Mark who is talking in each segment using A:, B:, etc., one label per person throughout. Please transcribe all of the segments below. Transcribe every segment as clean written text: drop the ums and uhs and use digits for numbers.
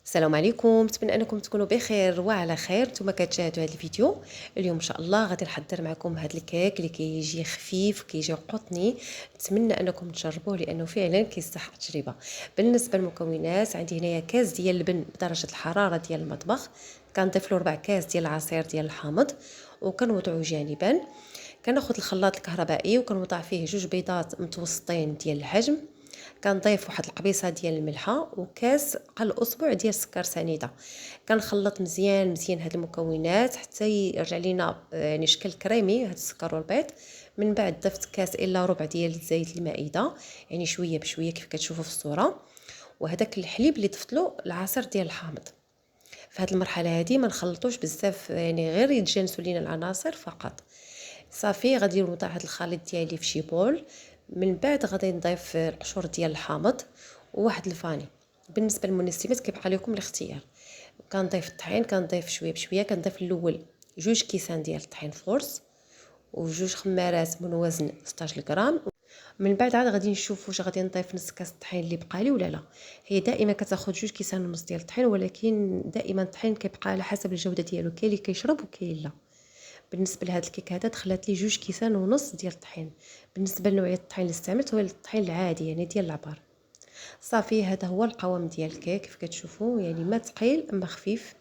A: السلام عليكم، نتمنى انكم تكونوا بخير وعلى خير. نتوما كتشاهدوا هذا الفيديو اليوم ان شاء الله غادي نحضر معكم هذا الكيك اللي كيجي خفيف كيجي قطني. نتمنى انكم تجربوه لانه فعلا كيستحق التجربه. بالنسبه للمكونات عندي هنايا كاس ديال اللبن بدرجه الحراره ديال المطبخ، كنضيف له 4 كاس ديال العصير ديال الحامض وكنوضعو جانبا. كناخذ الخلاط الكهربائي وكنوضع فيه 2 بيضات متوسطين ديال الحجم، كنضيف واحد القبيصه ديال الملحه وكاس قل اصبع ديال السكر سنيده. كنخلط مزيان هاد المكونات حتى يرجع لينا يعني شكل كريمي هاد السكر والبيض. من بعد ضفت كاس الا ربع ديال زيت المائده، يعني شويه بشويه كيف كتشوفوا في الصوره. وهداك الحليب اللي ضفت له العصير ديال الحامض. في هذه المرحله هذه ما نخلطوش بزاف، يعني غير يتجانسوا لينا العناصر فقط. صافي غادي نوضع هذا الخليط ديالي في شي بول. من بعد غادي نضيف القشور ديال الحامض وواحد الفاني. بالنسبه للمنسمات كيبقى لكم الاختيار. كنضيف الطحين، كنضيف شويه بشويه. كنضيف الاول 2 كيسان ديال الطحين فورس وجوج خمارات من وزن 16 غرام. من بعد عاد غادي نشوف واش غادي نضيف نص كاس الطحين اللي بقى لي ولا لا. هي دائما كتاخذ 2 كيسان ونص ديال الطحين، ولكن دائما الطحين كيبقى على حسب الجوده ديالو، كاين اللي كيشرب وكاين لا. بالنسبه لهاد الكيك هذا دخلت لي 2 كيسان ونص ديال الطحين. بالنسبه لنوعيه الطحين اللي استعملت هو الطحين العادي يعني ديال العبار. صافي هذا هو القوام ديال الكيك كيف كتشوفوا، يعني ما ثقيل اما خفيف.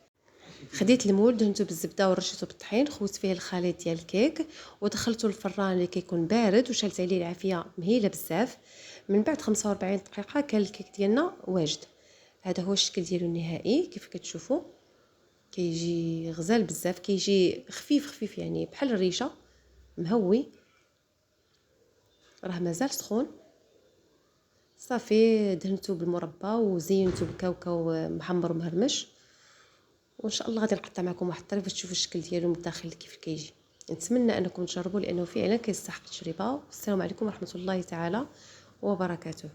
A: خديت المول دهنته بالزبده ورشيته بالطحين، خوت فيه الخليط ديال الكيك ودخلته الفران اللي كيكون بارد وشالت عليه العافيه مهيله بزاف. من بعد 45 دقيقه كان الكيك ديالنا واجد. هذا هو الشكل ديالو النهائي كيف كتشوفوا، كيجي غزال بزاف، كيجي خفيف خفيف يعني بحال الريشه مهوي. راه مازال سخون. صافي دهنته بالمربى وزينته بكاوكاو محمر ومهرمش. وان شاء الله غادي نقطع معكم واحد الطريف باش تشوفوا الشكل ديالو من الداخل كيف كيجي. نتمنى انكم تجربوا لانه فعلا كيستحق التجربه. والسلام عليكم ورحمه الله تعالى وبركاته.